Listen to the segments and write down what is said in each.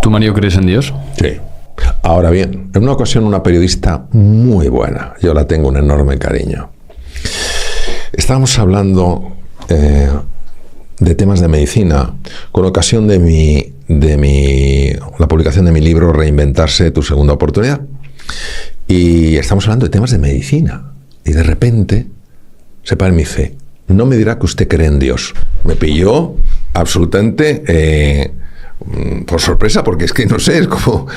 ¿Tu marido crees en Dios? Sí. Ahora bien, en una ocasión una periodista muy buena, yo la tengo un enorme cariño, estábamos hablando de temas de medicina con ocasión de la publicación de mi libro Reinventarse, tu segunda oportunidad, y estamos hablando de temas de medicina y de repente se para y me dice: no me dirá que usted cree en Dios. Me pilló absolutamente por sorpresa, porque es que no sé, es como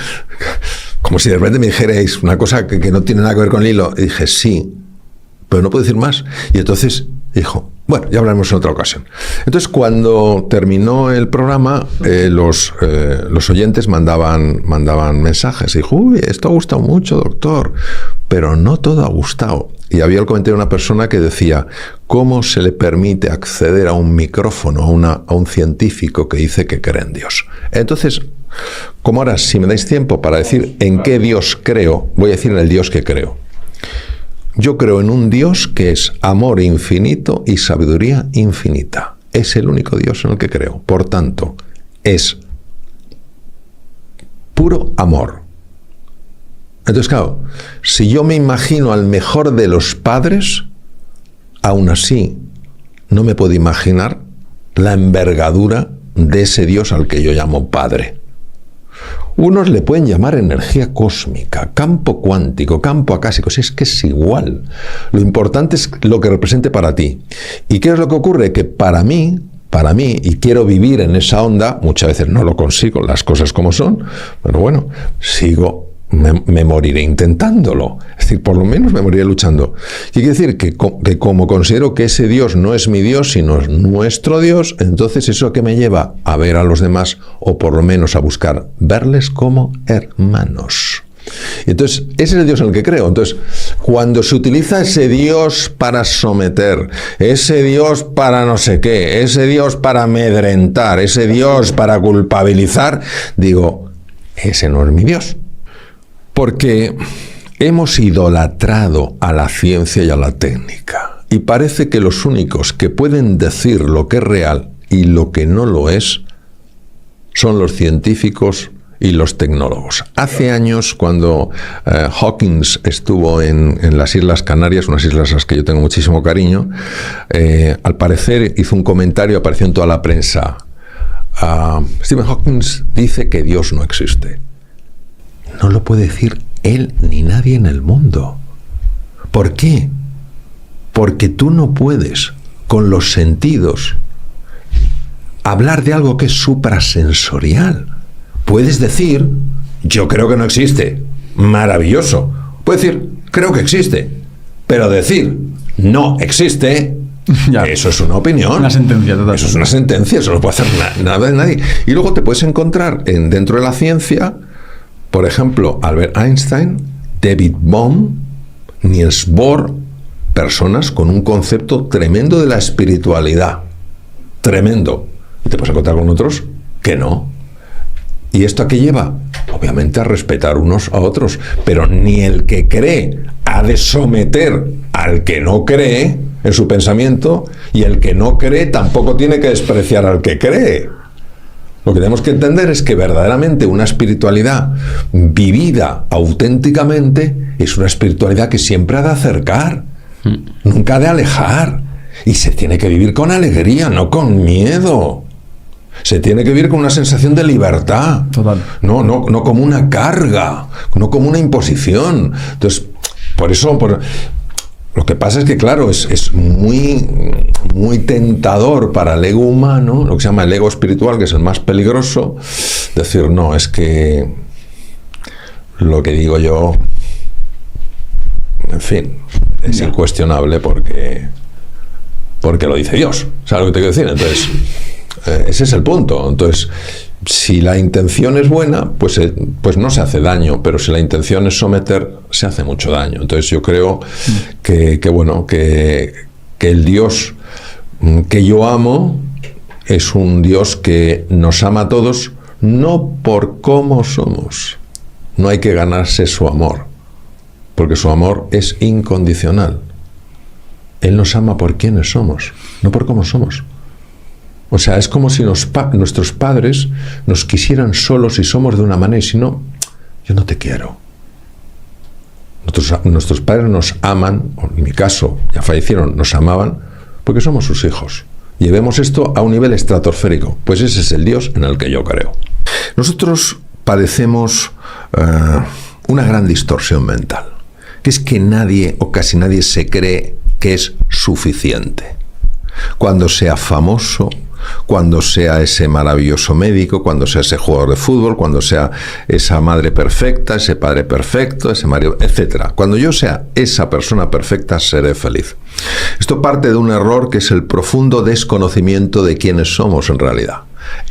si de repente me dijerais una cosa que no tiene nada que ver con el hilo. Y dije: sí, pero no puedo decir más. Y entonces dijo: bueno, ya hablaremos en otra ocasión. Entonces, cuando terminó el programa, los oyentes mandaban mensajes. Y dijo: uy, esto ha gustado mucho, doctor, pero no todo ha gustado. Y había el comentario de una persona que decía: ¿cómo se le permite acceder a un micrófono a un científico que dice que cree en Dios? Entonces, como ahora, si me dais tiempo para decir en qué Dios creo, voy a decir en el Dios que creo. Yo creo en un Dios que es amor infinito y sabiduría infinita. Es el único Dios en el que creo. Por tanto, es puro amor. Entonces, claro, si yo me imagino al mejor de los padres, aún así no me puedo imaginar la envergadura de ese Dios al que yo llamo Padre. Unos le pueden llamar energía cósmica, campo cuántico, campo acásico, si es que es igual. Lo importante es lo que represente para ti. ¿Y qué es lo que ocurre? Que para mí, y quiero vivir en esa onda, muchas veces no lo consigo, las cosas como son, pero bueno, me moriré intentándolo. Es decir, por lo menos me moriré luchando. Y quiere decir que como considero que ese Dios no es mi Dios, sino es nuestro Dios, entonces eso que me lleva a ver a los demás, o por lo menos a buscar verles como hermanos. Y entonces, ese es el Dios en el que creo. Entonces, cuando se utiliza ese Dios para someter, ese Dios para no sé qué, ese Dios para amedrentar, ese Dios para culpabilizar, digo, ese no es mi Dios. Porque hemos idolatrado a la ciencia y a la técnica. Y parece que los únicos que pueden decir lo que es real y lo que no lo es son los científicos y los tecnólogos. Hace años, cuando Hawkins estuvo en las Islas Canarias, unas islas a las que yo tengo muchísimo cariño, al parecer hizo un comentario, apareció en toda la prensa. Stephen Hawking dice que Dios no existe. No lo puede decir él ni nadie en el mundo. ¿Por qué? Porque tú no puedes, con los sentidos, hablar de algo que es suprasensorial. Puedes decir: yo creo que no existe. Maravilloso. Puedes decir: creo que existe. Pero decir: no existe, ya, eso es una opinión. Una sentencia total. Eso es una sentencia, eso no puede hacer nada de nadie. Y luego te puedes encontrar dentro de la ciencia, por ejemplo, Albert Einstein, David Bohm, Niels Bohr, personas con un concepto tremendo de la espiritualidad. Tremendo. Y te puedes encontrar con otros que no. ¿Y esto a qué lleva? Obviamente a respetar unos a otros. Pero ni el que cree ha de someter al que no cree en su pensamiento, y el que no cree tampoco tiene que despreciar al que cree. Lo que tenemos que entender es que verdaderamente una espiritualidad vivida auténticamente es una espiritualidad que siempre ha de acercar, nunca ha de alejar. Y se tiene que vivir con alegría, no con miedo. Se tiene que vivir con una sensación de libertad. Total. No como una carga, no como una imposición. Entonces, por eso... Lo que pasa es que, claro, es muy tentador para el ego humano, lo que se llama el ego espiritual, que es el más peligroso, decir: no, es que lo que digo yo, en fin, es incuestionable porque lo dice Dios. ¿Sabes lo que te quiero decir? Entonces, ese es el punto. Entonces, si la intención es buena, pues no se hace daño, pero si la intención es someter, se hace mucho daño. Entonces yo creo que el Dios que yo amo es un Dios que nos ama a todos, no por cómo somos. No hay que ganarse su amor, porque su amor es incondicional. Él nos ama por quienes somos, no por cómo somos. O sea, es como si nuestros padres nos quisieran solos y somos de una manera, y si no, yo no te quiero. Nuestros padres nos aman, o en mi caso, ya fallecieron, nos amaban, porque somos sus hijos. Llevemos esto a un nivel estratosférico, pues ese es el Dios en el que yo creo. Nosotros padecemos una gran distorsión mental, que es que nadie o casi nadie se cree que es suficiente. Cuando sea famoso, cuando sea ese maravilloso médico, cuando sea ese jugador de fútbol, cuando sea esa madre perfecta, ese padre perfecto, ese marido, etc. Cuando yo sea esa persona perfecta, seré feliz. Esto parte de un error que es el profundo desconocimiento de quiénes somos en realidad.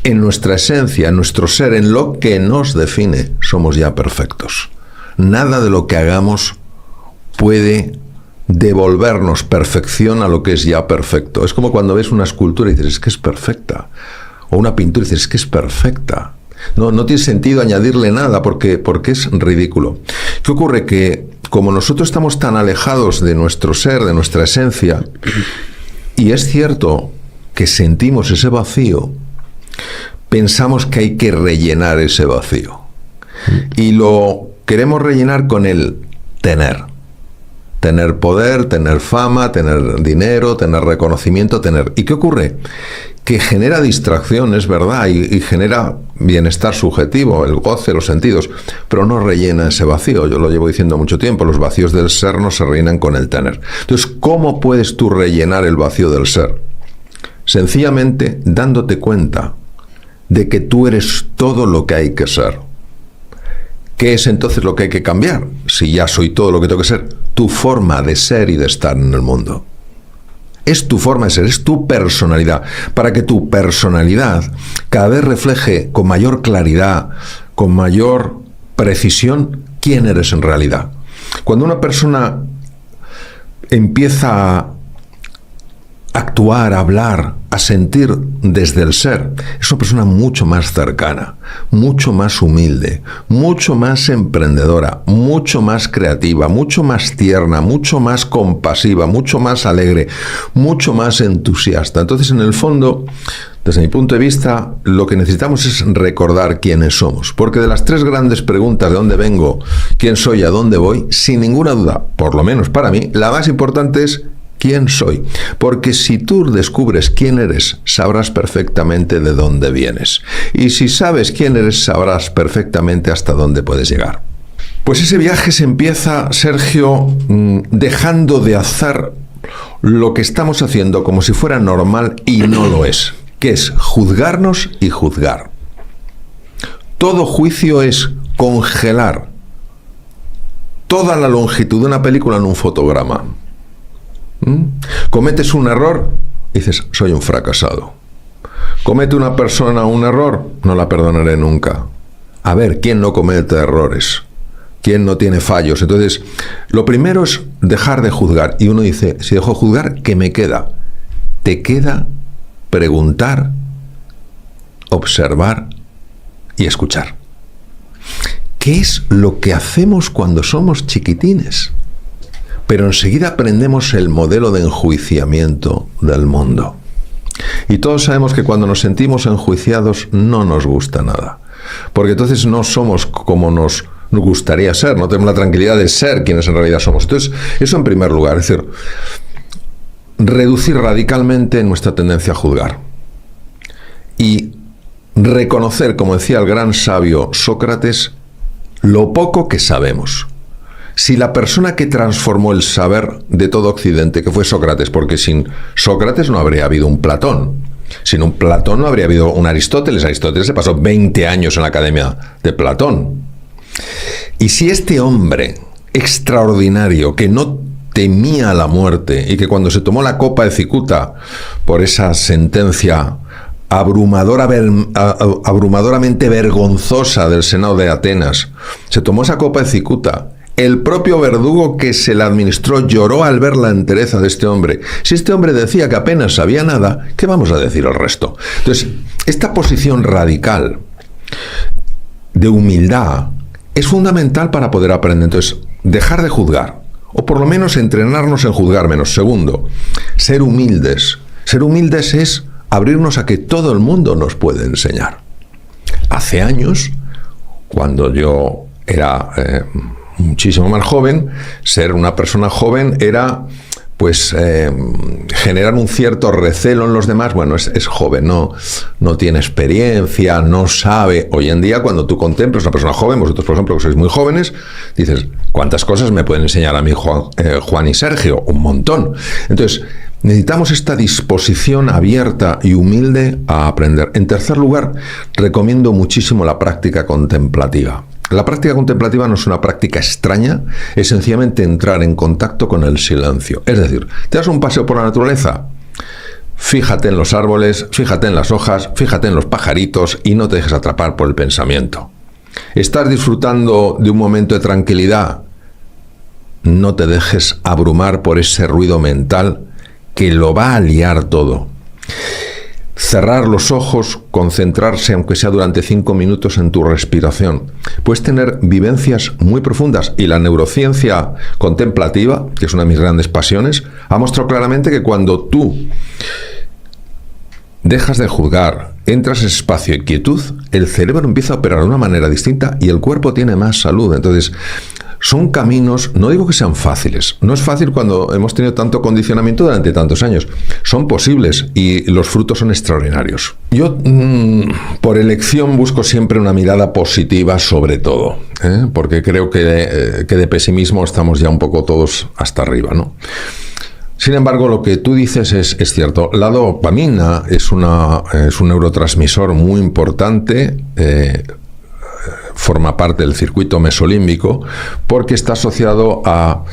En nuestra esencia, en nuestro ser, en lo que nos define, somos ya perfectos. Nada de lo que hagamos puede devolvernos perfección a lo que es ya perfecto. Es como cuando ves una escultura y dices, es que es perfecta. O una pintura y dices, es que es perfecta. No tiene sentido añadirle nada porque es ridículo. ¿Qué ocurre? Que como nosotros estamos tan alejados de nuestro ser, de nuestra esencia, y es cierto que sentimos ese vacío, pensamos que hay que rellenar ese vacío. Y lo queremos rellenar con el tener. Tener poder, tener fama, tener dinero, tener reconocimiento, tener... ¿Y qué ocurre? Que genera distracción, es verdad, y genera bienestar subjetivo, el goce, los sentidos, pero no rellena ese vacío. Yo lo llevo diciendo mucho tiempo, los vacíos del ser no se rellenan con el tener. Entonces, ¿cómo puedes tú rellenar el vacío del ser? Sencillamente dándote cuenta de que tú eres todo lo que hay que ser. ¿Qué es entonces lo que hay que cambiar? Si ya soy todo lo que tengo que ser, tu forma de ser y de estar en el mundo. Es tu forma de ser, es tu personalidad. Para que tu personalidad cada vez refleje con mayor claridad, con mayor precisión, quién eres en realidad. Cuando una persona empieza a actuar, a hablar, a sentir desde el ser, es una persona mucho más cercana, mucho más humilde, mucho más emprendedora, mucho más creativa, mucho más tierna, mucho más compasiva, mucho más alegre, mucho más entusiasta. Entonces, en el fondo, desde mi punto de vista, lo que necesitamos es recordar quiénes somos, porque de las tres grandes preguntas, de dónde vengo, quién soy, a dónde voy, sin ninguna duda, por lo menos para mí, la más importante es ¿quién soy? Porque si tú descubres quién eres, sabrás perfectamente de dónde vienes. Y si sabes quién eres, sabrás perfectamente hasta dónde puedes llegar. Pues ese viaje se empieza, Sergio, dejando de hacer lo que estamos haciendo como si fuera normal y no lo es, que es juzgarnos y juzgar. Todo juicio es congelar toda la longitud de una película en un fotograma. Cometes un error y dices, soy un fracasado. Comete una persona un error, no la perdonaré nunca. A ver, ¿quién no comete errores? ¿Quién no tiene fallos? Entonces, lo primero es dejar de juzgar. Y uno dice, si dejo de juzgar, ¿qué me queda? Te queda preguntar, observar y escuchar. ¿Qué es lo que hacemos cuando somos chiquitines? Pero enseguida aprendemos el modelo de enjuiciamiento del mundo. Y todos sabemos que cuando nos sentimos enjuiciados no nos gusta nada. Porque entonces no somos como nos gustaría ser, no tenemos la tranquilidad de ser quienes en realidad somos. Entonces, eso en primer lugar, es decir, reducir radicalmente nuestra tendencia a juzgar. Y reconocer, como decía el gran sabio Sócrates, lo poco que sabemos. Si la persona que transformó el saber de todo Occidente, que fue Sócrates, porque sin Sócrates no habría habido un Platón, sin un Platón no habría habido un Aristóteles. Aristóteles se pasó 20 años en la academia de Platón. Y si este hombre extraordinario, que no temía la muerte y que cuando se tomó la copa de cicuta por esa sentencia abrumadoramente vergonzosa del Senado de Atenas, se tomó esa copa de cicuta, el propio verdugo que se la administró lloró al ver la entereza de este hombre. Si este hombre decía que apenas sabía nada, ¿qué vamos a decir al resto? Entonces, esta posición radical de humildad es fundamental para poder aprender. Entonces, dejar de juzgar, o por lo menos entrenarnos en juzgar menos. Segundo, ser humildes. Ser humildes es abrirnos a que todo el mundo nos puede enseñar. Hace años, cuando yo era muchísimo más joven, ser una persona joven era pues generar un cierto recelo en los demás. Bueno, es joven, no tiene experiencia, no sabe. Hoy en día, cuando tú contemplas a una persona joven, vosotros, por ejemplo, que sois muy jóvenes, dices, ¿cuántas cosas me pueden enseñar a mí Juan y Sergio? Un montón. Entonces, necesitamos esta disposición abierta y humilde a aprender. En tercer lugar, recomiendo muchísimo la práctica contemplativa. La práctica contemplativa no es una práctica extraña, es sencillamente entrar en contacto con el silencio. Es decir, te das un paseo por la naturaleza, fíjate en los árboles, fíjate en las hojas, fíjate en los pajaritos y no te dejes atrapar por el pensamiento. ¿Estás disfrutando de un momento de tranquilidad? No te dejes abrumar por ese ruido mental que lo va a liar todo. Cerrar los ojos, concentrarse, aunque sea durante 5 minutos, en tu respiración. Puedes tener vivencias muy profundas y la neurociencia contemplativa, que es una de mis grandes pasiones, ha mostrado claramente que cuando tú dejas de juzgar, entras en ese espacio de quietud, el cerebro empieza a operar de una manera distinta y el cuerpo tiene más salud. Entonces, son caminos, no digo que sean fáciles, no es fácil cuando hemos tenido tanto condicionamiento durante tantos años, son posibles y los frutos son extraordinarios. Yo, por elección, busco siempre una mirada positiva sobre todo, porque creo que de pesimismo estamos ya un poco todos hasta arriba, ¿no? Sin embargo, lo que tú dices es cierto. La dopamina es un neurotransmisor muy importante, forma parte del circuito mesolímbico porque está asociado a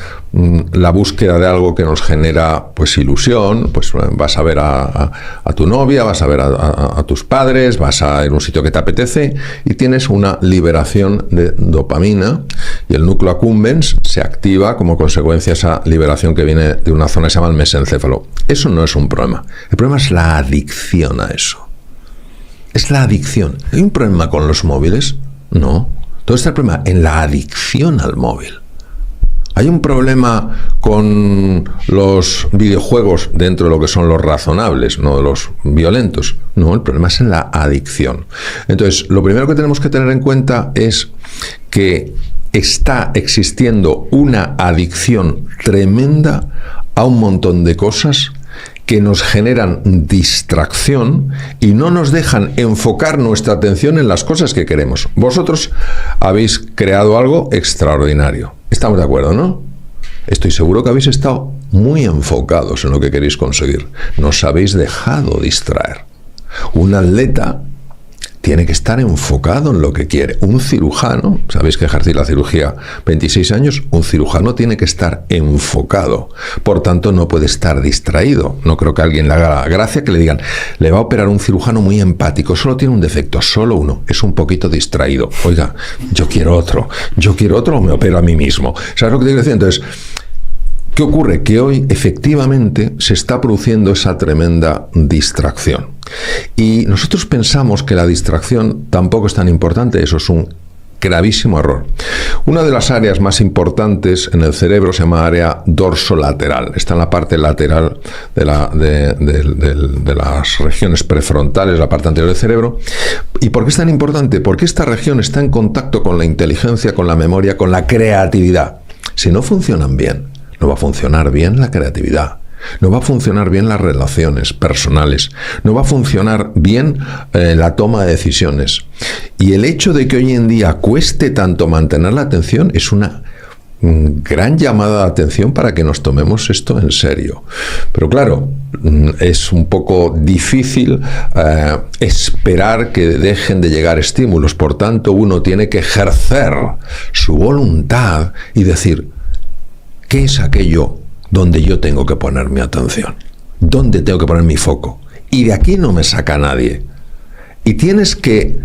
la búsqueda de algo que nos genera pues ilusión. Pues vas a ver a tu novia, vas a ver a tus padres, vas a ir a un sitio que te apetece y tienes una liberación de dopamina y el núcleo accumbens se activa como consecuencia de esa liberación que viene de una zona que se llama el mesencéfalo. Eso no es un problema. El problema es la adicción a eso. Es la adicción. ¿Hay un problema con los móviles? No. Todo está el problema en la adicción al móvil. ¿Hay un problema con los videojuegos dentro de lo que son los razonables, no los violentos? No, el problema es en la adicción. Entonces, lo primero que tenemos que tener en cuenta es que está existiendo una adicción tremenda a un montón de cosas que nos generan distracción y no nos dejan enfocar nuestra atención en las cosas que queremos. Vosotros habéis creado algo extraordinario. Estamos de acuerdo, ¿no? Estoy seguro que habéis estado muy enfocados en lo que queréis conseguir. No os habéis dejado distraer. Un atleta tiene que estar enfocado en lo que quiere. Un cirujano, sabéis que ejercí la cirugía 26 años, un cirujano tiene que estar enfocado. Por tanto, no puede estar distraído. No creo que a alguien le haga la gracia que le digan, le va a operar un cirujano muy empático, solo tiene un defecto, solo uno, es un poquito distraído. Oiga, yo quiero otro o me opero a mí mismo. ¿Sabes lo que te quiero decir? Entonces, ¿qué ocurre? Que hoy efectivamente se está produciendo esa tremenda distracción. Y nosotros pensamos que la distracción tampoco es tan importante. Eso es un gravísimo error. Una de las áreas más importantes en el cerebro se llama área dorsolateral. Está en la parte lateral de las regiones prefrontales, la parte anterior del cerebro. ¿Y por qué es tan importante? Porque esta región está en contacto con la inteligencia, con la memoria, con la creatividad. Si no funcionan bien, no va a funcionar bien la creatividad, no va a funcionar bien las relaciones personales, no va a funcionar bien la toma de decisiones. Y el hecho de que hoy en día cueste tanto mantener la atención es una gran llamada de atención para que nos tomemos esto en serio. Pero claro, es un poco difícil esperar que dejen de llegar estímulos. Por tanto, uno tiene que ejercer su voluntad y decir, ¿qué es aquello donde yo tengo que poner mi atención? ¿Dónde tengo que poner mi foco? Y de aquí no me saca nadie. Y tenemos que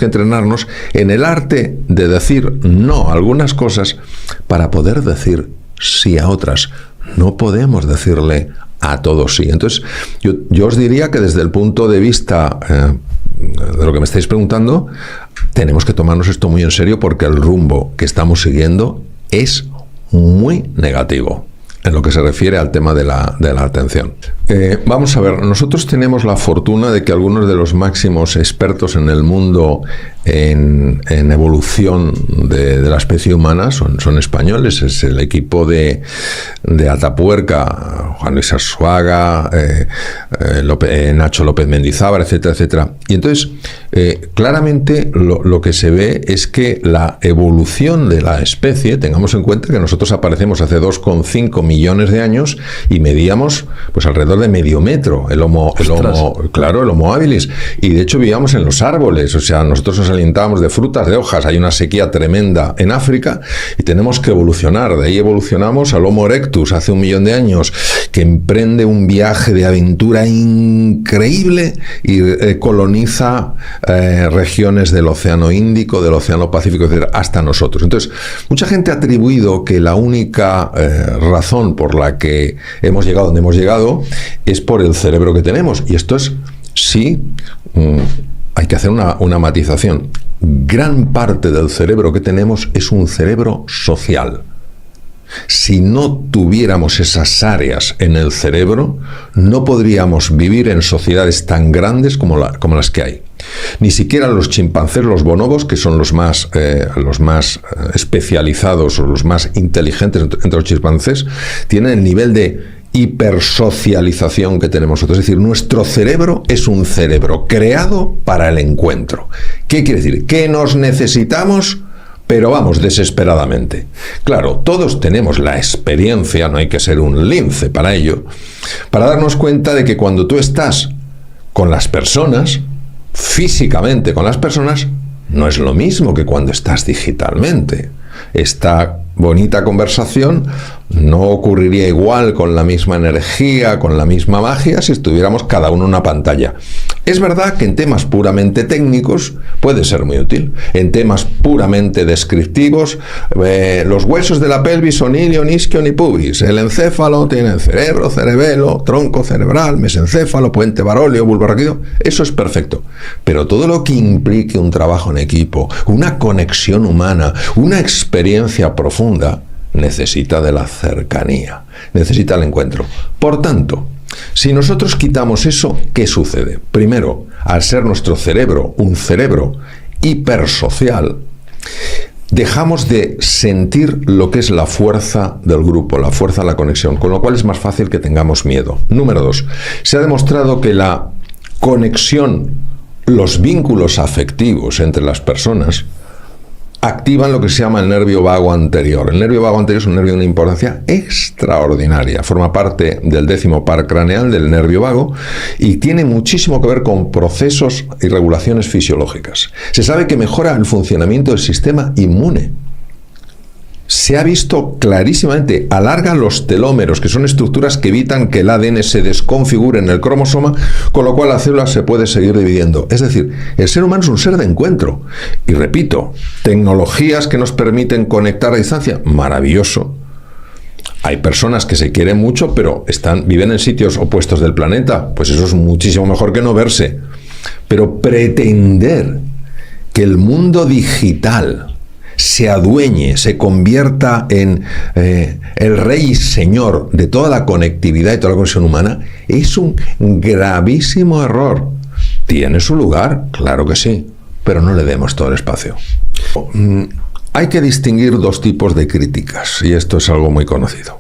entrenarnos en el arte de decir no a algunas cosas para poder decir sí a otras. No podemos decirle a todos sí. Entonces, yo os diría que desde el punto de vista de lo que me estáis preguntando, tenemos que tomarnos esto muy en serio porque el rumbo que estamos siguiendo es muy negativo en lo que se refiere al tema de la atención. Vamos a ver, nosotros tenemos la fortuna de que algunos de los máximos expertos en el mundo en evolución de la especie humana son españoles. Es el equipo de Atapuerca, Juan Luis Arzuaga, Nacho López Mendizábal, etcétera, etcétera. Y entonces, claramente lo que se ve es que la evolución de la especie, tengamos en cuenta que nosotros aparecemos hace 2,5 millones de años y medíamos pues alrededor de medio metro, el Homo habilis, y de hecho vivíamos en los árboles, o sea, nosotros nos alimentábamos de frutas, de hojas. Hay una sequía tremenda en África y tenemos que evolucionar. De ahí evolucionamos al Homo erectus hace 1 millón de años, que emprende un viaje de aventura increíble y coloniza regiones del Océano Índico, del Océano Pacífico, etc., hasta nosotros. Entonces, mucha gente ha atribuido que la única razón por la que hemos llegado donde hemos llegado es por el cerebro que tenemos. Y esto es, sí, hay que hacer una matización. Gran parte del cerebro que tenemos es un cerebro social. Si no tuviéramos esas áreas en el cerebro, no podríamos vivir en sociedades tan grandes como las que hay. Ni siquiera los chimpancés, los bonobos, que son los más especializados o los más inteligentes entre los chimpancés, tienen el nivel de hipersocialización que tenemos nosotros. Es decir, nuestro cerebro es un cerebro creado para el encuentro. ¿Qué quiere decir? Que nos necesitamos, pero vamos, desesperadamente. Claro, todos tenemos la experiencia, no hay que ser un lince para ello, para darnos cuenta de que cuando tú estás con las personas, físicamente con las personas, no es lo mismo que cuando estás digitalmente. Esta bonita conversación no ocurriría igual, con la misma energía, con la misma magia, si estuviéramos cada uno en una pantalla. Es verdad que en temas puramente técnicos puede ser muy útil. En temas puramente descriptivos, los huesos de la pelvis son ilion, isquion y pubis. El encéfalo tiene cerebro, cerebelo, tronco cerebral, mesencéfalo, puente baróleo, bulbo raquídeo. Eso es perfecto. Pero todo lo que implique un trabajo en equipo, una conexión humana, una experiencia profunda, necesita de la cercanía, necesita el encuentro. Por tanto, si nosotros quitamos eso, ¿qué sucede? Primero, al ser nuestro cerebro un cerebro hipersocial, dejamos de sentir lo que es la fuerza del grupo, la fuerza de la conexión, con lo cual es más fácil que tengamos miedo. Número 2, se ha demostrado que la conexión, los vínculos afectivos entre las personas, activan lo que se llama el nervio vago anterior. El nervio vago anterior es un nervio de una importancia extraordinaria. Forma parte del 10º par craneal del nervio vago y tiene muchísimo que ver con procesos y regulaciones fisiológicas. Se sabe que mejora el funcionamiento del sistema inmune. Se ha visto clarísimamente, alarga los telómeros, que son estructuras que evitan que el ADN se desconfigure en el cromosoma, con lo cual la célula se puede seguir dividiendo. Es decir, el ser humano es un ser de encuentro. Y repito, tecnologías que nos permiten conectar a distancia, maravilloso. Hay personas que se quieren mucho, pero viven en sitios opuestos del planeta. Pues eso es muchísimo mejor que no verse. Pero pretender que el mundo digital se adueñe, se convierta en el rey y señor de toda la conectividad y toda la conexión humana, es un gravísimo error. ¿Tiene su lugar? Claro que sí, pero no le demos todo el espacio. Hay que distinguir 2 tipos de críticas, y esto es algo muy conocido.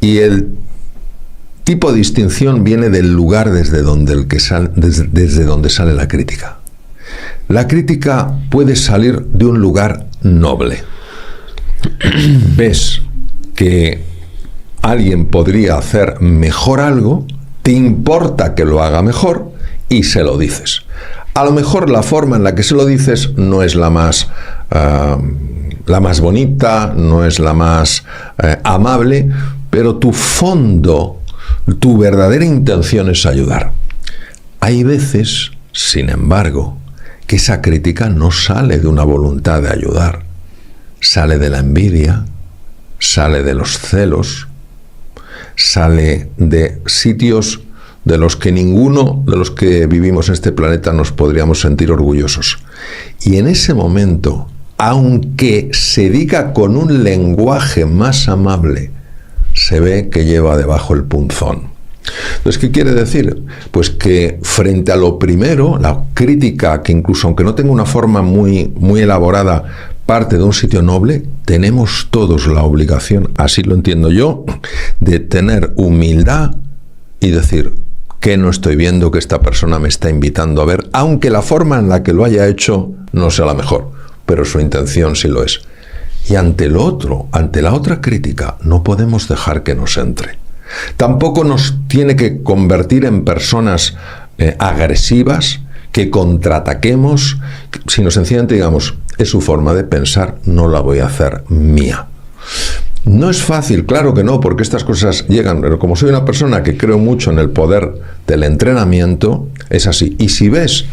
Y el tipo de distinción viene del lugar desde donde sale la crítica. La crítica puede salir de un lugar noble. Ves que alguien podría hacer mejor algo, te importa que lo haga mejor y se lo dices. A lo mejor la forma en la que se lo dices no es la más bonita, no es la más amable, pero tu fondo, tu verdadera intención es ayudar. Hay veces, sin embargo, que esa crítica no sale de una voluntad de ayudar, sale de la envidia, sale de los celos, sale de sitios de los que ninguno de los que vivimos en este planeta nos podríamos sentir orgullosos. Y en ese momento, aunque se diga con un lenguaje más amable, se ve que lleva debajo el punzón. Entonces, ¿qué quiere decir? Pues que frente a lo primero, la crítica, que incluso aunque no tenga una forma muy, muy elaborada, parte de un sitio noble, tenemos todos la obligación, así lo entiendo yo, de tener humildad y decir, ¿qué no estoy viendo que esta persona me está invitando a ver? Aunque la forma en la que lo haya hecho no sea la mejor, pero su intención sí lo es. Y ante lo otro, ante la otra crítica, no podemos dejar que nos entre. Tampoco nos tiene que convertir en personas agresivas, que contraataquemos, sino sencillamente digamos, es su forma de pensar, no la voy a hacer mía. No es fácil, claro que no, porque estas cosas llegan, pero como soy una persona que creo mucho en el poder del entrenamiento, es así. Y si ves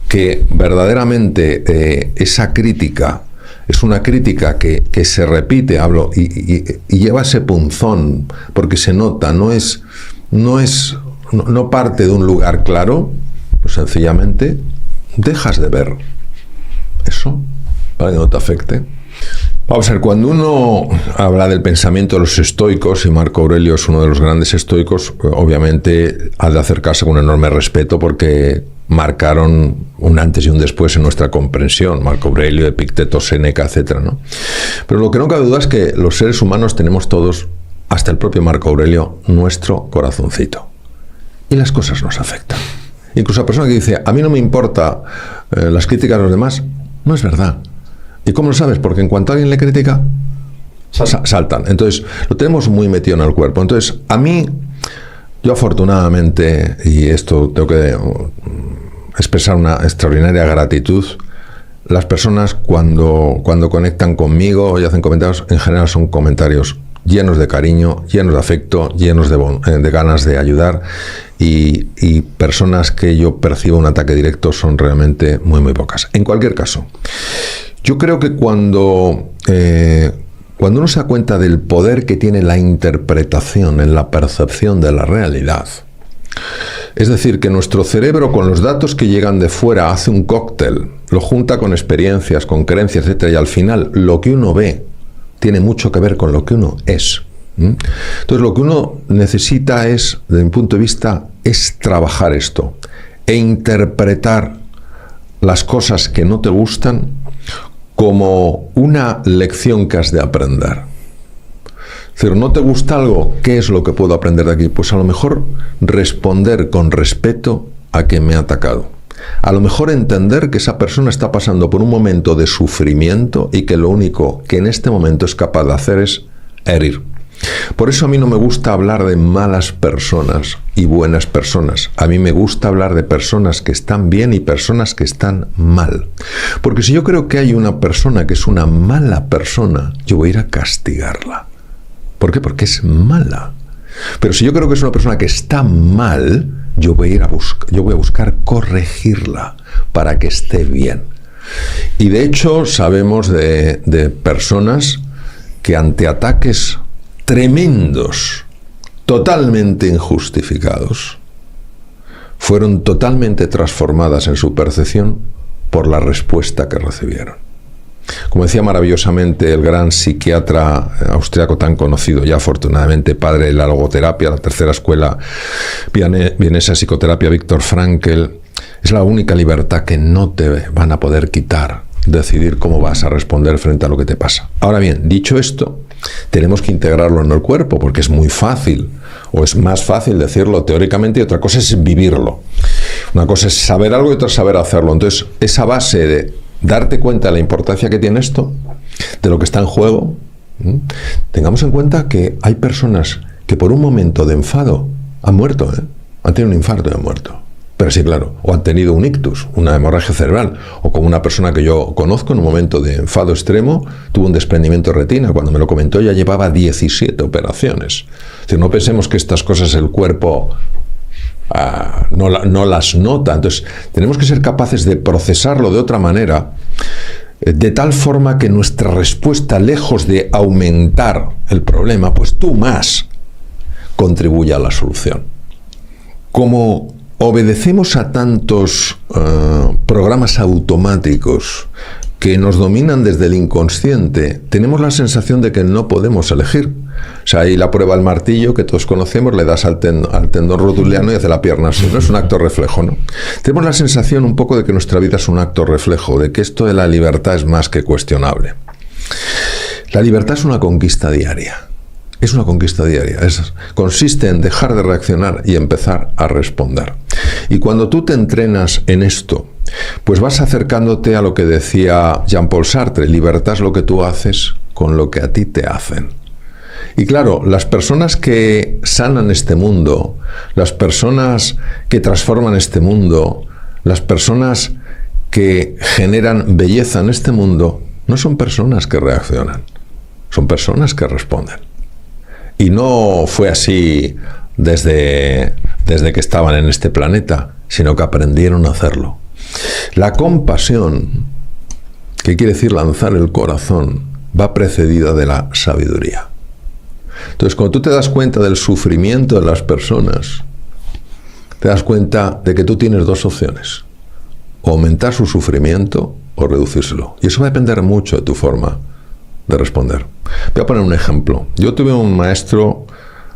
que verdaderamente esa crítica es una crítica que se repite, hablo, y lleva ese punzón, porque se nota, no parte de un lugar claro, pues sencillamente dejas de ver eso para que no te afecte. Vamos a ver, cuando uno habla del pensamiento de los estoicos, y Marco Aurelio es uno de los grandes estoicos, obviamente ha de acercarse con un enorme respeto porque marcaron un antes y un después en nuestra comprensión, Marco Aurelio, Epicteto, Séneca, etc., ¿no? Pero lo que no cabe duda es que los seres humanos tenemos todos, hasta el propio Marco Aurelio, nuestro corazoncito. Y las cosas nos afectan. Incluso la persona que dice, a mí no me importa las críticas de los demás, no es verdad. ¿Y cómo lo sabes? Porque en cuanto alguien le critica, saltan. Entonces, lo tenemos muy metido en el cuerpo. Entonces, a mí, yo afortunadamente, y esto tengo que expresar una extraordinaria gratitud, las personas cuando conectan conmigo y hacen comentarios, en general son comentarios llenos de cariño, llenos de afecto, llenos de ganas de ayudar, y personas que yo percibo un ataque directo son realmente muy, muy pocas. En cualquier caso, yo creo que cuando uno se da cuenta del poder que tiene la interpretación en la percepción de la realidad, es decir, que nuestro cerebro con los datos que llegan de fuera hace un cóctel, lo junta con experiencias, con creencias, etc., y al final lo que uno ve tiene mucho que ver con lo que uno es. Entonces lo que uno necesita es, desde mi punto de vista, es trabajar esto e interpretar las cosas que no te gustan como una lección que has de aprender. Es decir, ¿no te gusta algo? ¿Qué es lo que puedo aprender de aquí? Pues a lo mejor responder con respeto a quien me ha atacado. A lo mejor entender que esa persona está pasando por un momento de sufrimiento y que lo único que en este momento es capaz de hacer es herir. Por eso a mí no me gusta hablar de malas personas y buenas personas. A mí me gusta hablar de personas que están bien y personas que están mal. Porque si yo creo que hay una persona que es una mala persona, yo voy a ir a castigarla. ¿Por qué? Porque es mala. Pero si yo creo que es una persona que está mal, yo voy a buscar corregirla para que esté bien. Y de hecho sabemos de personas que ante ataques tremendos, totalmente injustificados, fueron totalmente transformadas en su percepción por la respuesta que recibieron. Como decía maravillosamente el gran psiquiatra austriaco tan conocido, ya afortunadamente padre de la logoterapia, la tercera escuela vienesa de psicoterapia, Viktor Frankl, es la única libertad que no te van a poder quitar, decidir cómo vas a responder frente a lo que te pasa. Ahora bien, dicho esto, tenemos que integrarlo en el cuerpo, porque es muy fácil, o es más fácil decirlo teóricamente, y otra cosa es vivirlo. Una cosa es saber algo y otra es saber hacerlo. Entonces, esa base de darte cuenta de la importancia que tiene esto, de lo que está en juego, tengamos en cuenta que hay personas que por un momento de enfado han muerto, han tenido un infarto y han muerto. Pero sí, claro, o han tenido un ictus, una hemorragia cerebral, o como una persona que yo conozco en un momento de enfado extremo, tuvo un desprendimiento de retina. Cuando me lo comentó ya llevaba 17 operaciones. Es decir, no pensemos que estas cosas el cuerpo no las nota. Entonces, tenemos que ser capaces de procesarlo de otra manera, de tal forma que nuestra respuesta, lejos de aumentar el problema, pues tú más, contribuya a la solución. Como obedecemos a tantos programas automáticos que nos dominan desde el inconsciente, tenemos la sensación de que no podemos elegir. O sea, ahí la prueba del martillo que todos conocemos, le das al tendón rotuliano y hace la pierna así, ¿no? Es un acto reflejo, ¿no? Tenemos la sensación un poco de que nuestra vida es un acto reflejo, de que esto de la libertad es más que cuestionable. La libertad es una conquista diaria. Es una conquista diaria. Consiste en dejar de reaccionar y empezar a responder. Y cuando tú te entrenas en esto, pues vas acercándote a lo que decía Jean-Paul Sartre: libertad es lo que tú haces con lo que a ti te hacen. Y claro, las personas que sanan este mundo, las personas que transforman este mundo, las personas que generan belleza en este mundo, no son personas que reaccionan, son personas que responden. Y no fue así desde que estaban en este planeta, sino que aprendieron a hacerlo. La compasión, que quiere decir lanzar el corazón, va precedida de la sabiduría. Entonces, cuando tú te das cuenta del sufrimiento de las personas, te das cuenta de que tú tienes dos opciones: o aumentar su sufrimiento o reducírselo. Y eso va a depender mucho de tu forma de responder. Voy a poner un ejemplo. Yo tuve un maestro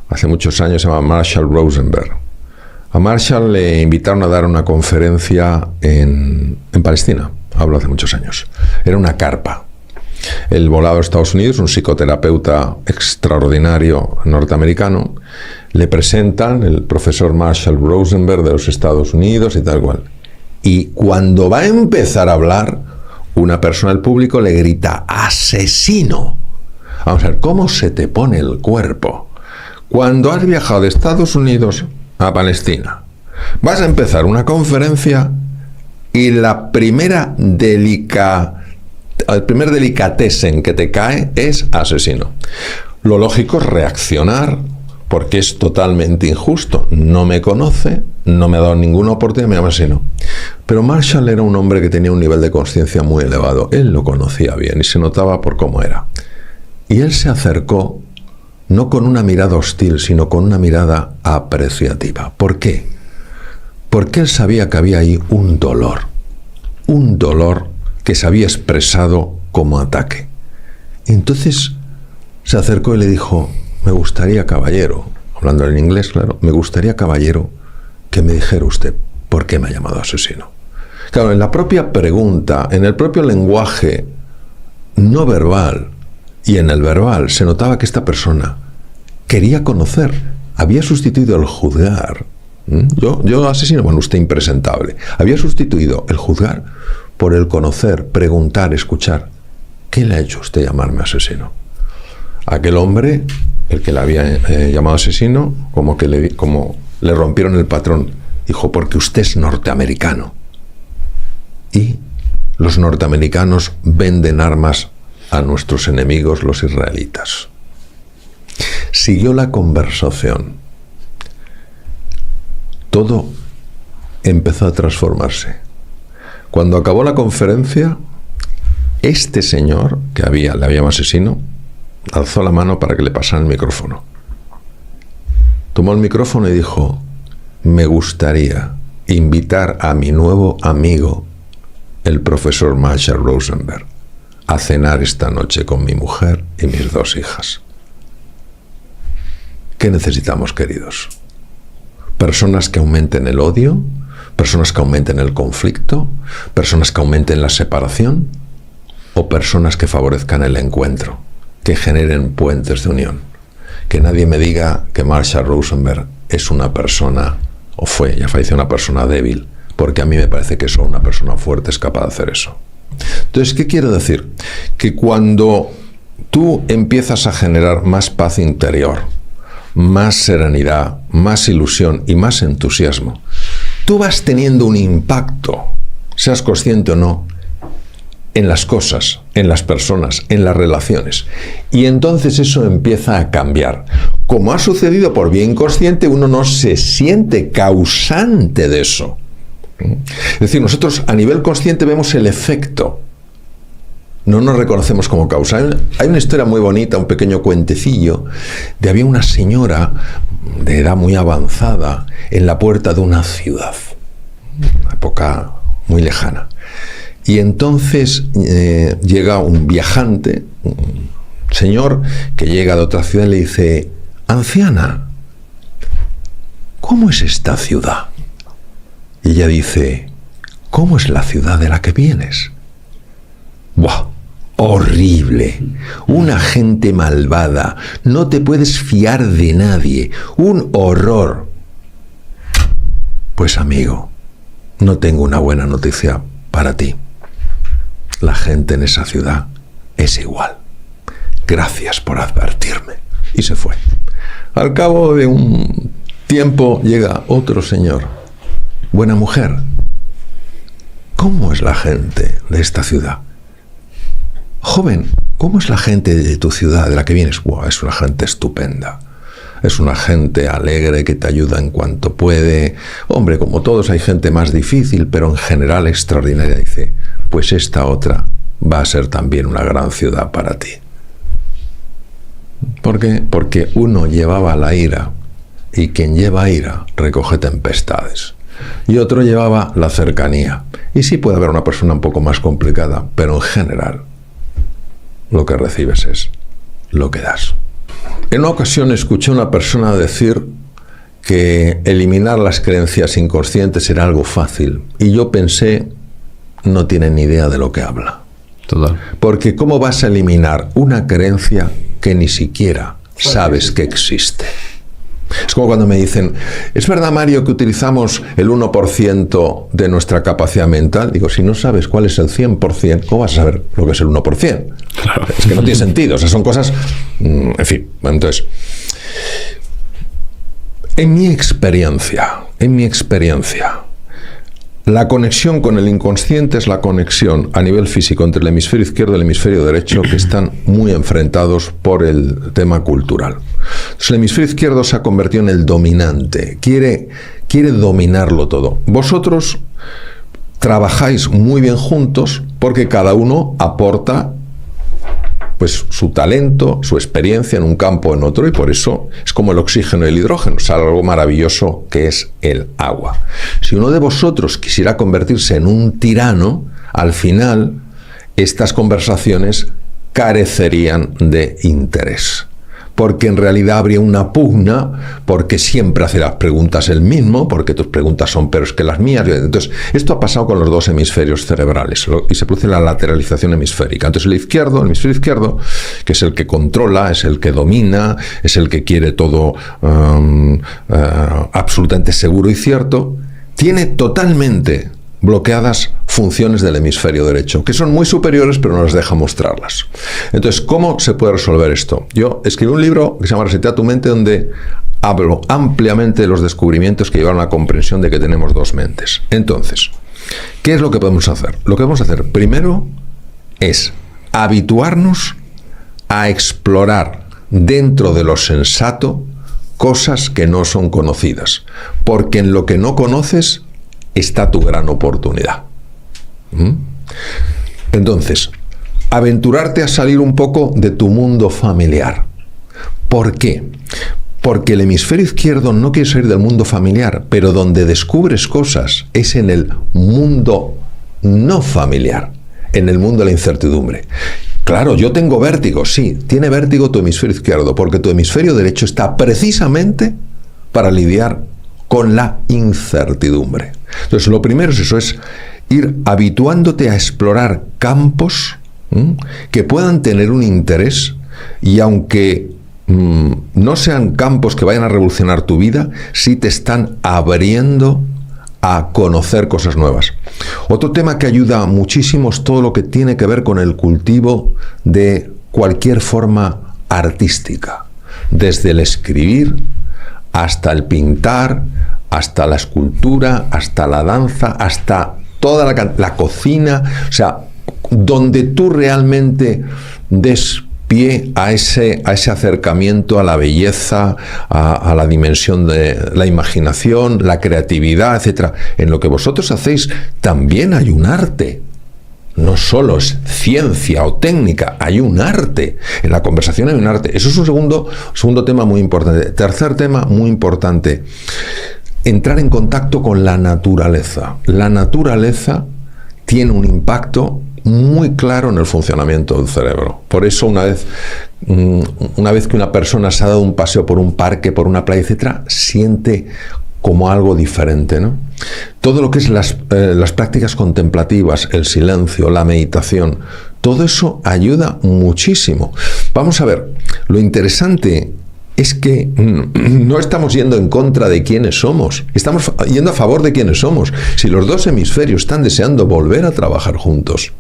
hace muchos años, se llama Marshall Rosenberg. A Marshall le invitaron a dar una conferencia en Palestina, hablo hace muchos años. Era una carpa. Él volaba a Estados Unidos, un psicoterapeuta extraordinario norteamericano. Le presentan el profesor Marshall Rosenberg de los Estados Unidos y tal cual. Y cuando va a empezar a hablar, una persona del público le grita: ¡asesino! Vamos a ver, ¿cómo se te pone el cuerpo cuando has viajado de Estados Unidos a Palestina? Vas a empezar una conferencia y la primera el primer delicatessen que te cae es asesino. Lo lógico es reaccionar, porque es totalmente injusto. No me conoce, no me ha dado ninguna oportunidad, me llama asesino. Pero Marshall era un hombre que tenía un nivel de conciencia muy elevado. Él lo conocía bien y se notaba por cómo era. Y él se acercó no con una mirada hostil, sino con una mirada apreciativa. ¿Por qué? Porque él sabía que había ahí un dolor que se había expresado como ataque. Y entonces se acercó y le dijo: me gustaría, caballero, hablando en inglés, claro, me gustaría, caballero, que me dijera usted por qué me ha llamado asesino. Claro, en la propia pregunta, en el propio lenguaje no verbal y en el verbal, se notaba que esta persona quería conocer, había sustituido el juzgar. Yo asesino, bueno, usted impresentable. Había sustituido el juzgar por el conocer, preguntar, escuchar. ¿Qué le ha hecho usted llamarme asesino? Aquel hombre, el que le había llamado asesino, como le rompieron el patrón. Dijo: porque usted es norteamericano. Y los norteamericanos venden armas a nuestros enemigos, los israelitas. Siguió la conversación. Todo empezó a transformarse. Cuando acabó la conferencia, este señor, que le había llamado asesino, alzó la mano para que le pasaran el micrófono. Tomó el micrófono y dijo: me gustaría invitar a mi nuevo amigo, el profesor Marshall Rosenberg, a cenar esta noche con mi mujer y mis 2 hijas. ¿Qué necesitamos, queridos? Personas que aumenten el odio, personas que aumenten el conflicto, personas que aumenten la separación, o personas que favorezcan el encuentro, que generen puentes de unión. Que nadie me diga que Marshall Rosenberg es una persona, o fue, ya falleció, una persona débil, porque a mí me parece que solo una persona fuerte es capaz de hacer eso. Entonces, ¿qué quiero decir? Que cuando tú empiezas a generar más paz interior, más serenidad, más ilusión y más entusiasmo, tú vas teniendo un impacto, seas consciente o no, en las cosas, en las personas, en las relaciones. Y entonces eso empieza a cambiar. Como ha sucedido por vía inconsciente, uno no se siente causante de eso. Es decir, nosotros a nivel consciente vemos el efecto. No nos reconocemos como causa. Hay una historia muy bonita, un pequeño cuentecillo, de había una señora de edad muy avanzada en la puerta de una ciudad, una época muy lejana. Y entonces llega un viajante, Señor que llega de otra ciudad y le dice: anciana, ¿cómo es esta ciudad? Y ella dice: ¿cómo es la ciudad de la que vienes? ¡Buah! Horrible, una gente malvada, no te puedes fiar de nadie, un horror. Pues amigo, no tengo una buena noticia para ti. La gente en esa ciudad es igual. Gracias por advertirme. Y se fue. Al cabo de un tiempo llega otro señor. Buena mujer, ¿cómo es la gente de esta ciudad? Joven, ¿cómo es la gente de tu ciudad, de la que vienes? Wow, es una gente estupenda. Es una gente alegre que te ayuda en cuanto puede. Hombre, como todos hay gente más difícil, pero en general extraordinaria. Dice: pues esta otra va a ser también una gran ciudad para ti. ¿Por qué? Porque uno llevaba la ira, y quien lleva ira recoge tempestades. Y otro llevaba la cercanía. Y sí puede haber una persona un poco más complicada, pero en general lo que recibes es lo que das. En una ocasión escuché a una persona decir que eliminar las creencias inconscientes era algo fácil. Y yo pensé: no tiene ni idea de lo que habla. Total. Porque ¿cómo vas a eliminar una creencia que ni siquiera sabes que existe? Es como cuando me dicen: ¿es verdad, Mario, que utilizamos el 1% de nuestra capacidad mental? Digo: si no sabes cuál es el 100%, ¿cómo vas a saber lo que es el 1%? Claro. Es que no tiene sentido. O sea, son cosas... En fin, entonces... En mi experiencia, la conexión con el inconsciente es la conexión a nivel físico entre el hemisferio izquierdo y el hemisferio derecho, que están muy enfrentados por el tema cultural. Entonces, el hemisferio izquierdo se ha convertido en el dominante, quiere dominarlo todo. Vosotros trabajáis muy bien juntos porque cada uno aporta pues su talento, su experiencia en un campo o en otro, y por eso es como el oxígeno y el hidrógeno, o sea, algo maravilloso que es el agua. Si uno de vosotros quisiera convertirse en un tirano, al final estas conversaciones carecerían de interés, porque en realidad habría una pugna, porque siempre hace las preguntas el mismo, porque tus preguntas son peores que las mías. Entonces, esto ha pasado con los dos hemisferios cerebrales y se produce la lateralización hemisférica. Entonces, el hemisferio izquierdo, que es el que controla, es el que domina, es el que quiere todo absolutamente seguro y cierto, tiene totalmente bloqueadas funciones del hemisferio derecho, que son muy superiores, pero no les deja mostrarlas. Entonces, ¿cómo se puede resolver esto? Yo escribí un libro que se llama Resetea tu mente, donde hablo ampliamente de los descubrimientos que llevaron a la comprensión de que tenemos dos mentes. Entonces, ¿qué es lo que podemos hacer? Lo que podemos hacer primero es habituarnos a explorar dentro de lo sensato cosas que no son conocidas, porque en lo que no conoces está tu gran oportunidad. Entonces, aventurarte a salir un poco de tu mundo familiar. ¿Por qué? Porque el hemisferio izquierdo no quiere salir del mundo familiar, pero donde descubres cosas es en el mundo no familiar, en el mundo de la incertidumbre. Claro, yo tengo vértigo, sí, tiene vértigo tu hemisferio izquierdo, porque tu hemisferio derecho está precisamente para lidiar con la incertidumbre. Entonces, lo primero es eso, es ir habituándote a explorar campos que puedan tener un interés, y aunque no sean campos que vayan a revolucionar tu vida, sí te están abriendo a conocer cosas nuevas. Otro tema que ayuda muchísimo es todo lo que tiene que ver con el cultivo de cualquier forma artística, desde el escribir hasta el pintar, hasta la escultura, hasta la danza, hasta toda la cocina, o sea, donde tú realmente des pie a ese acercamiento a la belleza, a la dimensión de la imaginación, la creatividad, etc. En lo que vosotros hacéis también hay un arte. No solo es ciencia o técnica, hay un arte. En la conversación hay un arte. Eso es un segundo tema muy importante. Tercer tema muy importante. Entrar en contacto con la naturaleza. La naturaleza tiene un impacto muy claro en el funcionamiento del cerebro. Por eso una vez que una persona se ha dado un paseo por un parque, por una playa, etcétera, siente como algo diferente, ¿no? Todo lo que es las prácticas contemplativas, el silencio, la meditación, todo eso ayuda muchísimo. Vamos a ver, lo interesante es que no estamos yendo en contra de quiénes somos, estamos yendo a favor de quiénes somos. Si los dos hemisferios están deseando volver a trabajar juntos,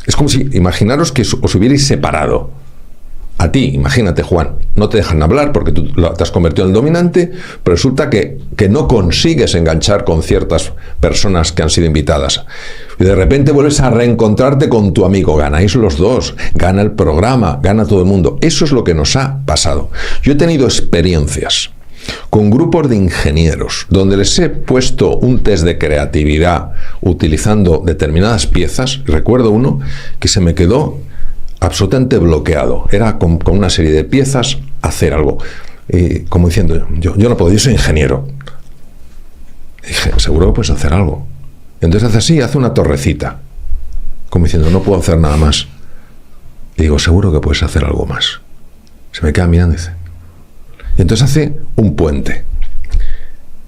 es como si, imaginaros que os hubierais separado. A ti, imagínate, Juan, no te dejan hablar porque tú te has convertido en el dominante, pero resulta que no consigues enganchar con ciertas personas que han sido invitadas. Y de repente vuelves a reencontrarte con tu amigo, ganáis los dos, gana el programa, gana todo el mundo. Eso es lo que nos ha pasado. Yo he tenido experiencias con grupos de ingenieros donde les he puesto un test de creatividad utilizando determinadas piezas. Recuerdo uno que se me quedó absolutamente bloqueado. Era con una serie de piezas hacer algo. Como diciendo, yo no puedo, yo soy ingeniero. Dije, seguro que puedes hacer algo. Entonces hace así, hace una torrecita. Como diciendo, no puedo hacer nada más. Y digo, seguro que puedes hacer algo más. Se me queda mirando y dice. Y entonces hace un puente.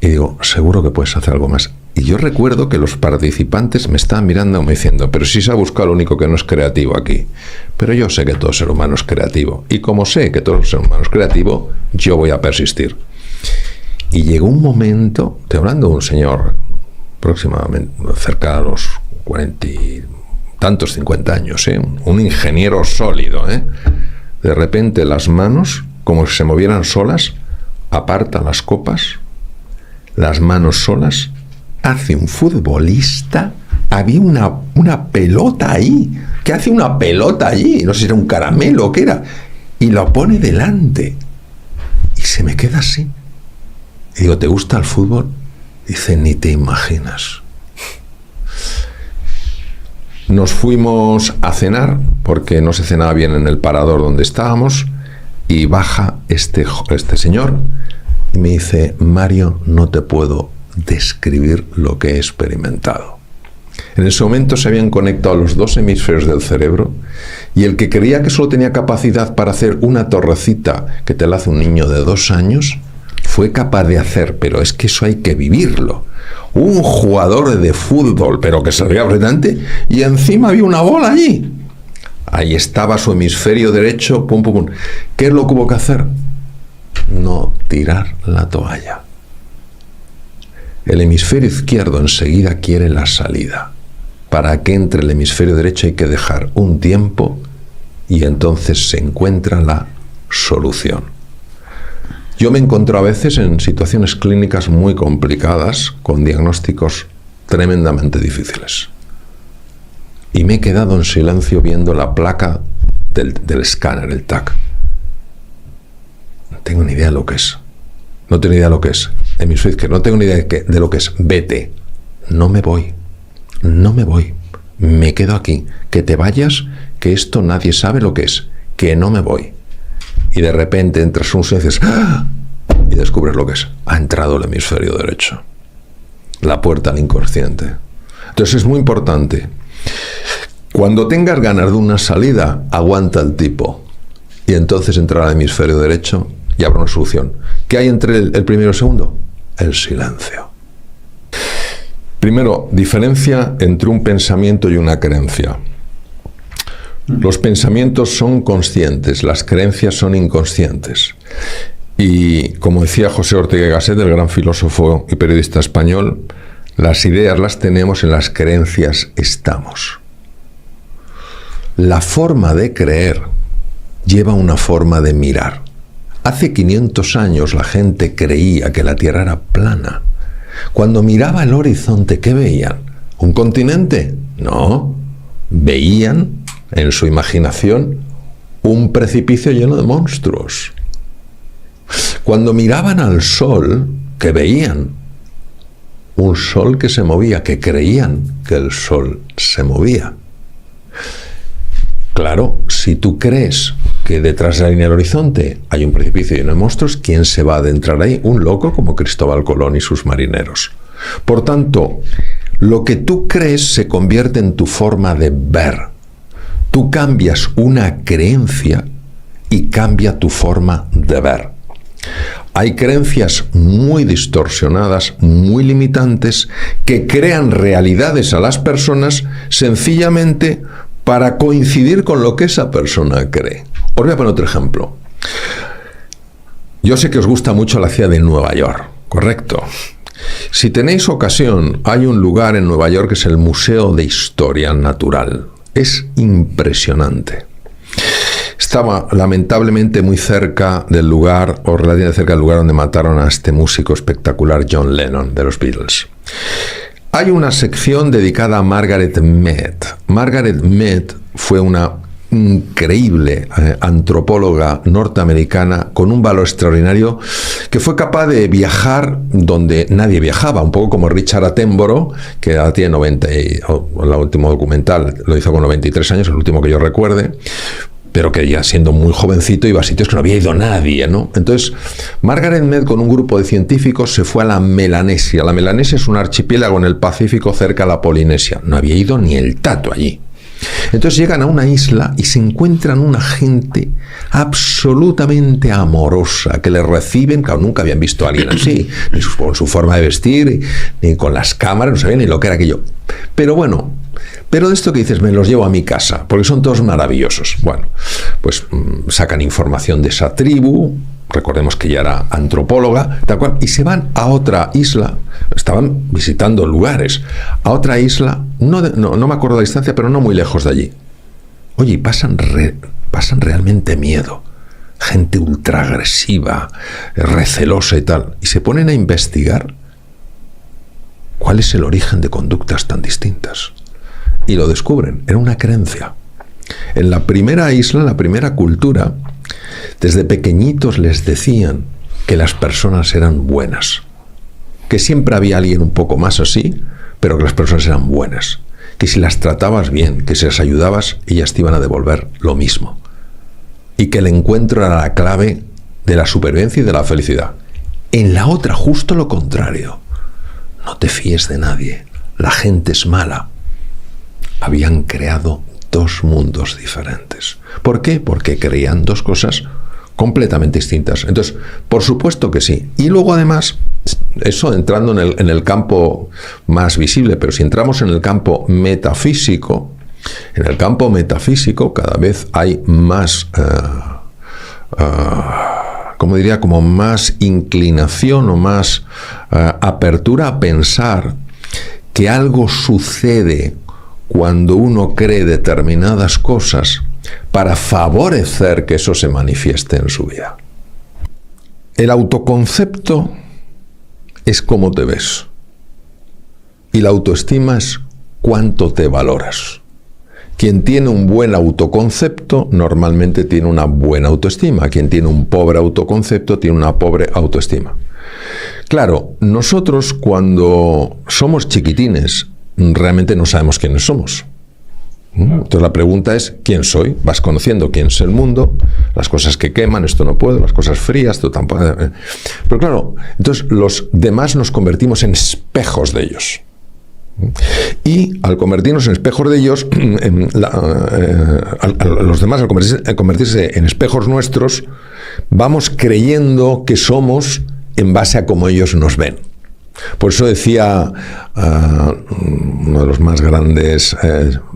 Y digo, seguro que puedes hacer algo más. Y yo recuerdo que los participantes me estaban mirando me diciendo, pero si se ha buscado lo único que no es creativo aquí. Pero yo sé que todo ser humano es creativo. Y como sé que todo ser humano es creativo, yo voy a persistir. Y llegó un momento, estoy hablando de un señor próximamente cerca de los 40 y tantos, 50 años, un ingeniero sólido. De repente las manos, como si se movieran solas, aparta las copas, las manos solas, hace un futbolista, había una pelota ahí, ¿qué hace una pelota allí? No sé si era un caramelo o qué era, y lo pone delante, y se me queda así. Y digo, ¿te gusta el fútbol? Dice, ni te imaginas. Nos fuimos a cenar, porque no se cenaba bien en el parador donde estábamos, y baja este señor, y me dice, Mario, no te puedo describir lo que he experimentado. En ese momento se habían conectado los dos hemisferios del cerebro y el que creía que solo tenía capacidad para hacer una torrecita que te la hace un niño de 2 años, fue capaz de hacer, pero es que eso hay que vivirlo. Un jugador de fútbol, pero que salía brillante, y encima había una bola allí. Ahí estaba su hemisferio derecho, pum, pum, pum. ¿Qué es lo que hubo que hacer? No tirar la toalla. El hemisferio izquierdo enseguida quiere la salida. Para que entre el hemisferio derecho hay que dejar un tiempo y entonces se encuentra la solución. Yo me encuentro a veces en situaciones clínicas muy complicadas con diagnósticos tremendamente difíciles. Y me he quedado en silencio viendo la placa del escáner, el TAC. No tengo ni idea de lo que es. No tengo ni idea de lo que es. Hemisferio izquierdo, no tengo ni idea de lo que es. Vete. No me voy. No me voy. Me quedo aquí. Que te vayas, que esto nadie sabe lo que es. Que no me voy. Y de repente entras un sueño y dices, ¡ah! Y descubres lo que es. Ha entrado el hemisferio derecho. La puerta al inconsciente. Entonces es muy importante. Cuando tengas ganas de una salida, aguanta el tipo. Y entonces entrará el hemisferio derecho y habrá una solución. ¿Qué hay entre el primero y el segundo? El silencio. Primero, diferencia entre un pensamiento y una creencia. Los pensamientos son conscientes, las creencias son inconscientes. Y como decía José Ortega y Gasset, el gran filósofo y periodista español, las ideas las tenemos, en las creencias estamos. La forma de creer lleva una forma de mirar. Hace 500 años la gente creía que la Tierra era plana. Cuando miraba el horizonte, ¿qué veían? ¿Un continente? No. Veían en su imaginación un precipicio lleno de monstruos. Cuando miraban al sol, ¿qué veían? Un sol que se movía, que creían que el sol se movía. Claro, si tú crees que detrás de la línea del horizonte hay un precipicio lleno de monstruos, ¿quién se va a adentrar ahí? Un loco como Cristóbal Colón y sus marineros. Por tanto, Lo que tú crees se convierte en tu forma de ver. Tú cambias una creencia y cambia tu forma de ver. Hay creencias muy distorsionadas, muy limitantes, que crean realidades a las personas sencillamente para coincidir con lo que esa persona cree. Os voy a poner otro ejemplo. Yo sé que os gusta mucho la ciudad de Nueva York, ¿correcto? Si tenéis ocasión, hay un lugar en Nueva York que es el Museo de Historia Natural. Es impresionante. Estaba lamentablemente muy cerca del lugar, o relativamente cerca del lugar donde mataron a este músico espectacular John Lennon de los Beatles. Hay una sección dedicada a Margaret Mead. Margaret Mead fue una increíble antropóloga norteamericana con un valor extraordinario, que fue capaz de viajar donde nadie viajaba, un poco como Richard Attenborough, que ahora tiene 90, el último documental lo hizo con 93 años, el último que yo recuerde, pero que ya siendo muy jovencito iba a sitios que no había ido nadie, ¿no? Entonces, Margaret Mead con un grupo de científicos se fue a la Melanesia. La Melanesia es un archipiélago en el Pacífico cerca a la Polinesia. No había ido ni el tato allí. Entonces llegan a una isla y se encuentran una gente absolutamente amorosa, que les reciben, claro, nunca habían visto a alguien así, ni con su forma de vestir, ni con las cámaras, no sabían ni lo que era aquello. Pero bueno, pero de esto que dices, me los llevo a mi casa, porque son todos maravillosos. Bueno, pues sacan información de esa tribu, recordemos que ella era antropóloga, tal cual, y se van a otra isla, estaban visitando lugares, a otra isla, no me acuerdo la distancia, pero no muy lejos de allí. Oye, pasan realmente miedo, gente ultra agresiva, recelosa y tal, y se ponen a investigar cuál es el origen de conductas tan distintas. Y lo descubren, era una creencia. En la primera isla, en la primera cultura, desde pequeñitos les decían que las personas eran buenas, que siempre había alguien un poco más así, pero que las personas eran buenas, que si las tratabas bien, que si las ayudabas, ellas te iban a devolver lo mismo, y que el encuentro era la clave de la supervivencia y de la felicidad. En la otra, justo lo contrario. No te fíes de nadie, la gente es mala. Habían creado dos mundos diferentes. ¿Por qué? Porque creían dos cosas completamente distintas. Entonces, por supuesto que sí. Y luego, además, eso entrando en el campo más visible, pero si entramos en el campo metafísico, cada vez hay más, como diría, como más inclinación o más apertura a pensar que algo sucede cuando uno cree determinadas cosas para favorecer que eso se manifieste en su vida. El autoconcepto es cómo te ves. Y la autoestima es cuánto te valoras. Quien tiene un buen autoconcepto normalmente tiene una buena autoestima. Quien tiene un pobre autoconcepto tiene una pobre autoestima. Claro, nosotros cuando somos chiquitines realmente no sabemos quiénes somos. Entonces la pregunta es, ¿quién soy? Vas conociendo quién es el mundo, las cosas que queman, esto no puedo, las cosas frías, esto tampoco. Pero claro, entonces los demás nos convertimos en espejos de ellos. Y al convertirnos en espejos de ellos, los demás al convertirse en espejos nuestros, vamos creyendo que somos en base a cómo ellos nos ven. Por eso decía uno de los más grandes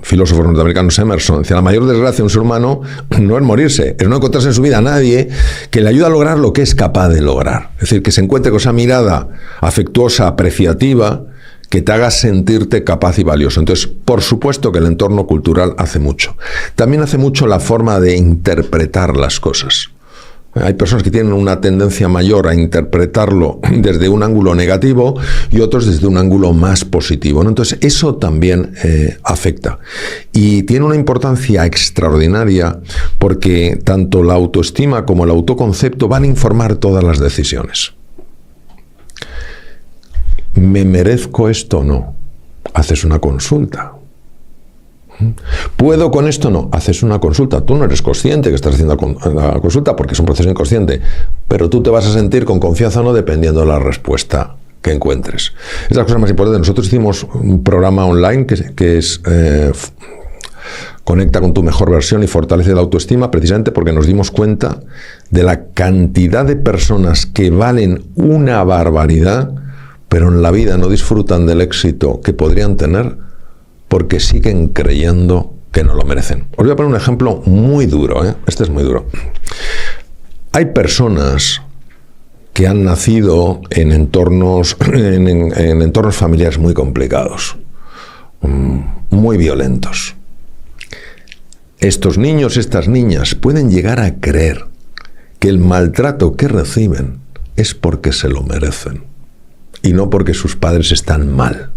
filósofos norteamericanos, Emerson, decía, la mayor desgracia de un ser humano no es morirse, es no encontrarse en su vida a nadie que le ayude a lograr lo que es capaz de lograr. Es decir, que se encuentre con esa mirada afectuosa, apreciativa, que te haga sentirte capaz y valioso. Entonces, por supuesto que el entorno cultural hace mucho. También hace mucho la forma de interpretar las cosas. Hay personas que tienen una tendencia mayor a interpretarlo desde un ángulo negativo y otros desde un ángulo más positivo, ¿no? Entonces, eso también afecta. Y tiene una importancia extraordinaria porque tanto la autoestima como el autoconcepto van a informar todas las decisiones. ¿Me merezco esto o no? Haces una consulta. ¿Puedo con esto? No. Haces una consulta. Tú no eres consciente que estás haciendo la consulta porque es un proceso inconsciente, pero tú te vas a sentir con confianza o no dependiendo de la respuesta que encuentres. Es la cosa más importante. Nosotros hicimos un programa online que es Conecta con tu mejor versión y fortalece la autoestima, precisamente porque nos dimos cuenta de la cantidad de personas que valen una barbaridad, pero en la vida no disfrutan del éxito que podrían tener porque siguen creyendo que no lo merecen. Os voy a poner un ejemplo muy duro, ¿eh? Este es muy duro. Hay personas que han nacido en entornos familiares muy complicados, muy violentos. Estos niños, estas niñas pueden llegar a creer que el maltrato que reciben es porque se lo merecen y no porque sus padres están mal.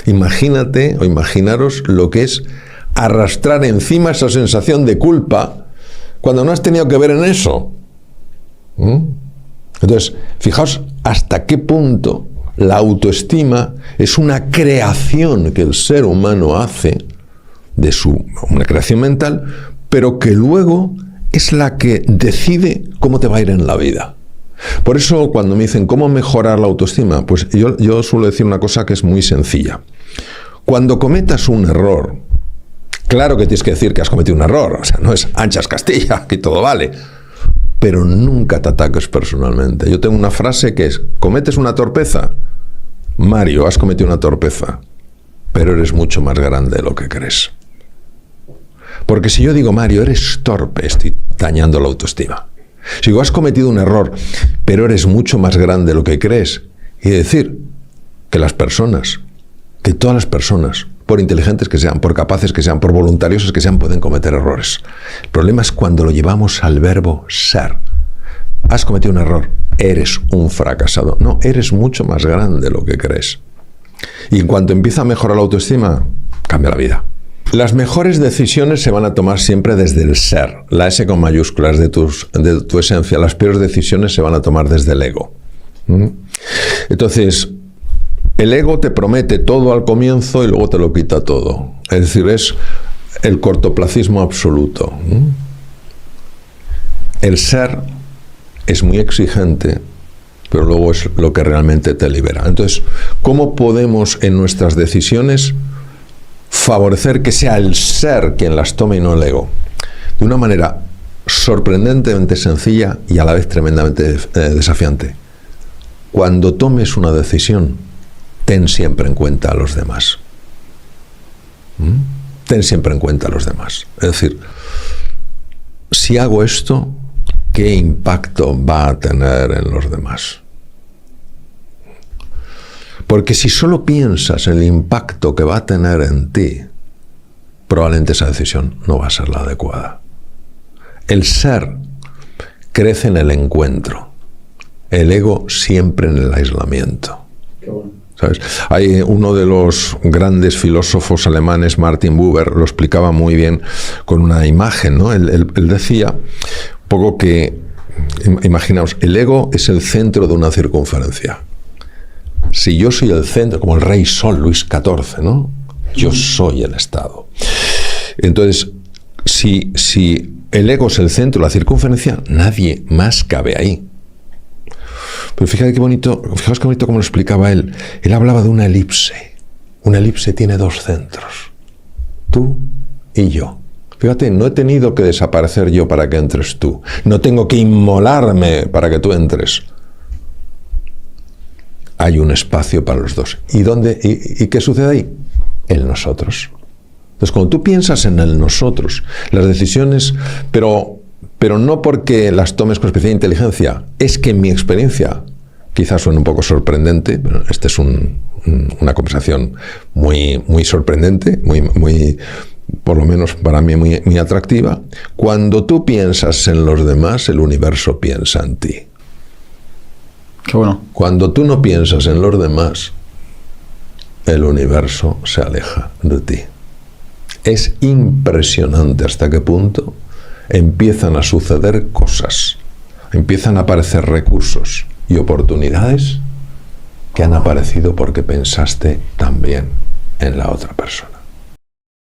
Imagínate o imaginaros lo que es arrastrar encima esa sensación de culpa cuando no has tenido que ver en eso. Entonces, fijaos hasta qué punto la autoestima es una creación que el ser humano hace de una creación mental, pero que luego es la que decide cómo te va a ir en la vida. Por eso cuando me dicen ¿cómo mejorar la autoestima? Pues yo suelo decir una cosa que es muy sencilla. Cuando cometas un error, claro que tienes que decir que has cometido un error, o sea, no es anchas Castilla, que todo vale, pero nunca te ataques personalmente. Yo tengo una frase que es, ¿cometes una torpeza? Mario, has cometido una torpeza, pero eres mucho más grande de lo que crees. Porque si yo digo, Mario, eres torpe, estoy dañando la autoestima. Si digo, has cometido un error, pero eres mucho más grande de lo que crees, y decir que que todas las personas, por inteligentes que sean, por capaces que sean, por voluntariosas que sean, pueden cometer errores. El problema es cuando lo llevamos al verbo ser. Has cometido un error, eres un fracasado. No, eres mucho más grande de lo que crees. Y en cuanto empieza a mejorar la autoestima, cambia la vida. Las mejores decisiones se van a tomar siempre desde el ser, la S con mayúsculas de tu esencia. Las peores decisiones se van a tomar desde el ego. Entonces, el ego te promete todo al comienzo y luego te lo quita todo. Es decir, es el cortoplacismo absoluto. El ser es muy exigente, pero luego es lo que realmente te libera. Entonces, ¿cómo podemos en nuestras decisiones favorecer que sea el ser quien las tome y no el ego? De una manera sorprendentemente sencilla y a la vez tremendamente desafiante. Cuando tomes una decisión, ten siempre en cuenta a los demás. Ten siempre en cuenta a los demás. Es decir, si hago esto, ¿qué impacto va a tener en los demás? Porque si solo piensas en el impacto que va a tener en ti, probablemente esa decisión no va a ser la adecuada. El ser crece en el encuentro, el ego siempre en el aislamiento. Qué bueno. ¿Sabes? Hay uno de los grandes filósofos alemanes, Martin Buber, lo explicaba muy bien con una imagen, ¿no? Él decía un poco que, imaginaos, el ego es el centro de una circunferencia. Si yo soy el centro, como el rey Sol, Luis XIV, ¿no? Yo soy el Estado. Entonces, si el ego es el centro de la circunferencia, nadie más cabe ahí. Pero fijaos qué bonito como lo explicaba él. Él hablaba de una elipse. Una elipse tiene dos centros. Tú y yo. Fíjate, no he tenido que desaparecer yo para que entres tú. No tengo que inmolarme para que tú entres. Hay un espacio para los dos. ¿Y dónde? ¿Y qué sucede ahí? El nosotros. Entonces, cuando tú piensas en el nosotros, las decisiones, pero no porque las tomes con especial inteligencia, es que en mi experiencia, quizás suene un poco sorprendente, pero esta es una conversación muy, muy sorprendente, muy, por lo menos para mí, muy atractiva. Cuando tú piensas en los demás, el universo piensa en ti. Qué bueno. Cuando tú no piensas en los demás, el universo se aleja de ti. Es impresionante hasta qué punto empiezan a suceder cosas, empiezan a aparecer recursos y oportunidades que han aparecido porque pensaste también en la otra persona.